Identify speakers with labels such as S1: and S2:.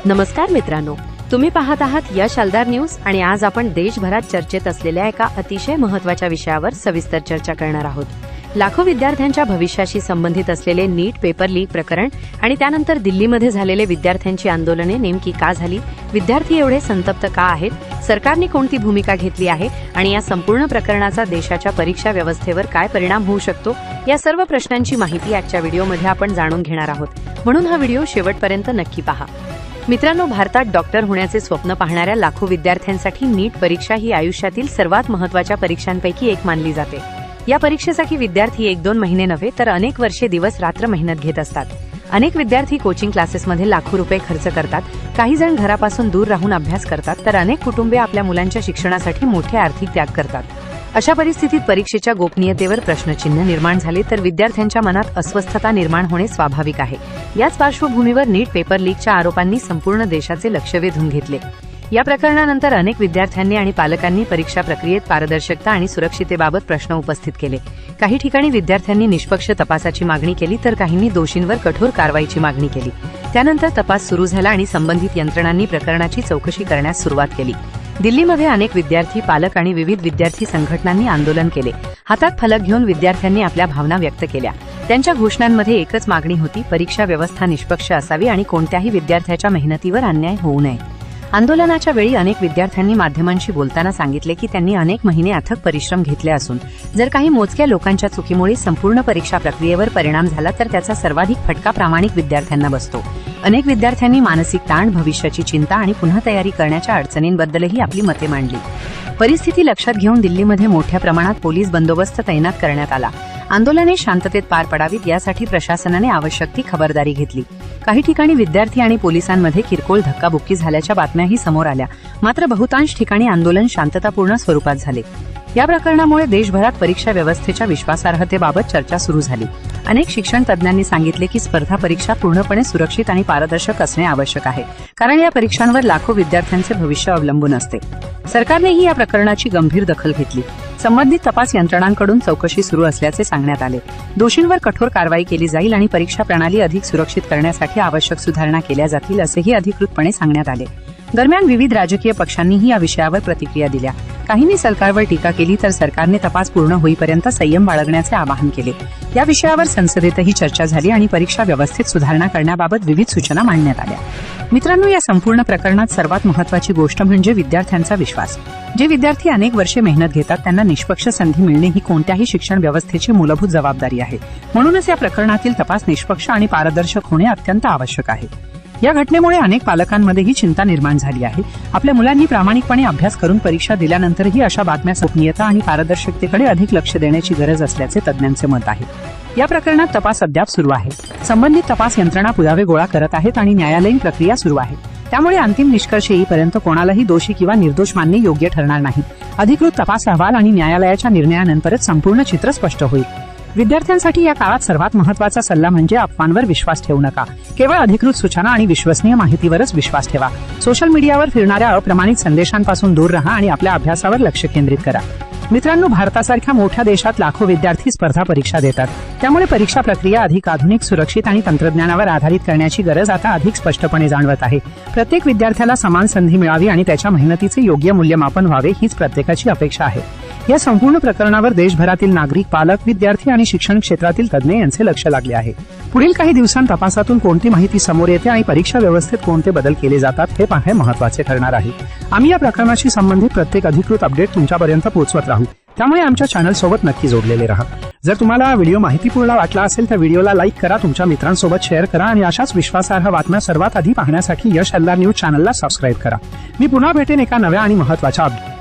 S1: नमस्कार मित्रांनो, तुम्ही पाहत आहात यश आलदार न्यूज आणि आज आपण देशभरात चर्चेत असलेल्या एका अतिशय महत्त्वाच्या विषयावर सविस्तर चर्चा करणार आहोत. लाखो विद्यार्थ्यांच्या भविष्याशी संबंधित असलेले नीट पेपर लीक प्रकरण आणि त्यानंतर दिल्लीमध्ये झालेले विद्यार्थ्यांची आंदोलने नेमकी का झाली, विद्यार्थी एवढे संतप्त का आहेत, सरकारने कोणती भूमिका घेतली आहे आणि या संपूर्ण प्रकरणाचा देशाच्या परीक्षा व्यवस्थेवर काय परिणाम होऊ शकतो, या सर्व प्रश्नांची माहिती आजच्या व्हिडिओमध्ये आपण जाणून घेणार आहोत. म्हणून हा व्हिडिओ शेवटपर्यंत नक्की पहा. मित्रांनो, भारतात डॉक्टर होण्याचे स्वप्न पाहणाऱ्या लाखो विद्यार्थ्यांसाठी नीट परीक्षा ही आयुष्यातील सर्वात महत्त्वाच्या परीक्षांपैकी एक मानली जाते. या परीक्षेसाठी विद्यार्थी 1-2 महिने नव्हे तर अनेक वर्षे दिवस रात्र मेहनत घेत असतात. अनेक विद्यार्थी कोचिंग क्लासेसमध्ये लाखो रुपये खर्च करतात. काही जण घरापासून दूर राहून अभ्यास करतात, तर अनेक कुटुंबे आपल्या मुलांच्या शिक्षणासाठी मोठे आर्थिक त्याग करतात. अशा परिस्थितीत परीक्षेच्या गोपनीयतेवर प्रश्नचिन्ह निर्माण झाले तर विद्यार्थ्यांच्या मनात अस्वस्थता निर्माण होणे स्वाभाविक आहे. याच पार्श्वभूमीवर नीट पेपर लीकच्या आरोपांनी संपूर्ण देशाचे लक्ष वेधून घेतले. या प्रकरणानंतर अनेक विद्यार्थ्यांनी आणि पालकांनी परीक्षा प्रक्रियेत पारदर्शकता आणि सुरक्षिततेबाबत प्रश्न उपस्थित केले. काही ठिकाणी विद्यार्थ्यांनी निष्पक्ष तपासाची मागणी केली तर काहींनी दोषींवर कठोर कारवाईची मागणी केली. त्यानंतर तपास सुरू झाला आणि संबंधित यंत्रणांनी प्रकरणाची चौकशी करण्यास सुरुवात केली. दिल्लीमध्ये अनेक विद्यार्थी, पालक आणि विविध विद्यार्थी संघटनांनी आंदोलन केले. हातात फलक घेऊन विद्यार्थ्यांनी आपल्या भावना व्यक्त केल्या. त्यांच्या घोषणांमध्ये एकच मागणी होती: परीक्षा व्यवस्था निष्पक्ष असावी आणि कोणत्याही विद्यार्थ्याच्या मेहनतीवर अन्याय होऊ नये. आंदोलनाच्या वेळी अनेक विद्यार्थ्यांनी माध्यमांशी बोलताना सांगितले की त्यांनी अनेक महिने अथक परिश्रम घेतले असून जर काही मोजक्या लोकांच्या चुकीमुळे संपूर्ण परीक्षा प्रक्रियेवर परिणाम झाला तर त्याचा सर्वाधिक फटका प्रामाणिक विद्यार्थ्यांना बसतो. अनेक विद्यार्थ्यांनी मानसिक ताण, भविष्याची चिंता आणि पुन्हा तयारी करण्याच्या अडचणींबद्दलही आपली मते मांडली. परिस्थिती लक्षात घेऊन दिल्लीमध्ये मोठ्या प्रमाणात पोलीस बंदोबस्त तैनात करण्यात आला. आंदोलने शांततेत पार पडावीत यासाठी प्रशासनाने आवश्यक ती खबरदारी घेतली. काही ठिकाणी विद्यार्थी आणि पोलिसांमध्ये किरकोळ धक्काबुक्की झाल्याच्या बातम्याही समोर आल्या, मात्र बहुतांश ठिकाणी आंदोलन शांततापूर्ण स्वरूपात झाले. या प्रकरणामुळे देशभरात परीक्षा व्यवस्थेच्या विश्वासार्हतेबाबत चर्चा सुरू झाली. अनेक शिक्षण तज्ज्ञांनी सांगितले की स्पर्धा परीक्षा पूर्णपणे सुरक्षित आणि पारदर्शक असणे आवश्यक आहे, कारण या परीक्षांवर लाखो विद्यार्थ्यांचे भविष्य अवलंबून असते. सरकारनेही या प्रकरणाची गंभीर दखल घेतली. संबंधित तपास यंत्रणांकडून चौकशी सुरू असल्याचे सांगण्यात आले. दोषींवर कठोर कारवाई केली जाईल आणि परीक्षा प्रणाली अधिक सुरक्षित करण्यासाठी आवश्यक सुधारणा केल्या जातील असेही अधिकृतपणे सांगण्यात आले. दरम्यान विविध राजकीय पक्षांनीही या विषयावर प्रतिक्रिया दिल्या. काहींनी सरकारवर टीका केली तर सरकारने तपास पूर्ण होईपर्यंत संयम बाळगण्याचे आवाहन केले. या विषयावर संसदेतही चर्चा झाली आणि परीक्षा व्यवस्थेत सुधारणा करण्याबाबत विविध सूचना मांडण्यात आल्या. मित्रांनो, या संपूर्ण प्रकरणात सर्वात महत्त्वाची गोष्ट म्हणजे विद्यार्थ्यांचा विश्वास. जे विद्यार्थी अनेक वर्षे मेहनत घेतात त्यांना निष्पक्ष संधी मिळणे ही कोणत्याही शिक्षण व्यवस्थेची मूलभूत जबाबदारी आहे. म्हणूनच या प्रकरणातील तपास निष्पक्ष आणि पारदर्शक होणे अत्यंत आवश्यक आहे. या घटनेमुळे अनेक पालकांमध्येही चिंता निर्माण झाली आहे. आपल्या मुलांनी प्रामाणिकपणे अभ्यास करून परीक्षा दिल्यानंतरही अशा बातम्या गोपनीयता आणि पारदर्शकतेकडे अधिक लक्ष देण्याची गरज असल्याचे तज्ज्ञांचे मत आहे. या प्रकरणात तपास अद्याप सुरू आहे. संबंधित तपास यंत्रणा पुरावे गोळा करत आहेत आणि न्यायालयीन प्रक्रिया सुरू आहे. त्यामुळे अंतिम निष्कर्ष येईपर्यंत कोणालाही दोषी किंवा निर्दोष मानणे योग्य ठरणार नाही. अधिकृत तपास अहवाल आणि न्यायालयाच्या निर्णयानंतरच संपूर्ण चित्र स्पष्ट होईल. विद्यार्थ्यांसाठी या काळात सर्वात महत्त्वाचा सल्ला म्हणजे अफवांवर विश्वास ठेवू नका. केवळ अधिकृत सूचना आणि विश्वसनीय माहितीवरच विश्वास ठेवा. सोशल मीडियावर फिरणाऱ्या अप्रमाणित संदेशांपासून दूर राहा आणि आपल्या अभ्यासावर लक्ष केंद्रित करा. मित्रांनो, भारतासारख्या मोठ्या देशात लाखो विद्यार्थी स्पर्धा परीक्षा देतात. त्यामुळे परीक्षा प्रक्रिया अधिक आधुनिक, सुरक्षित आणि तंत्रज्ञानावर आधारित करण्याची गरज आता अधिक स्पष्टपणे जाणवत आहे. प्रत्येक विद्यार्थ्याला समान संधी मिळावी आणि त्याच्या मेहनतीचे योग्य मूल्यमापन व्हावे हीच प्रत्येकाची अपेक्षा आहे. या संपूर्ण प्रकरणावर देशभरातील नागरिक, पालक, विद्यार्थी आणि शिक्षण क्षेत्रातील तज्ज्ञ यांचे लक्ष लागले आहे. पुढील काही दिवसांत तपासातून कोणती माहिती समोर येते आणि परीक्षा व्यवस्थेत कोणते बदल केले जातात हे पाहणे महत्त्वाचे ठरणार आहे. आम्ही या प्रकरणाशी संबंधित प्रत्येक अधिकृत अपडेट तुमच्यापर्यंत पोहोचवत राहू, त्यामुळे आमच्या चॅनल सोबत नक्की जोडलेले राहा. जर तुम्हाला व्हिडिओ माहितीपूर्ण वाटला असेल तर व्हिडिओला लाईक करा, तुमच्या मित्रांसोबत शेअर करा आणि अशाच विश्वासार्ह बातम्या सर्वात आधी पाहण्यासाठी यश आलदार न्यूज चॅनलला सबस्क्राईब करा. मी पुन्हा भेटेन एका नव्या आणि महत्त्वाच्या अपडेट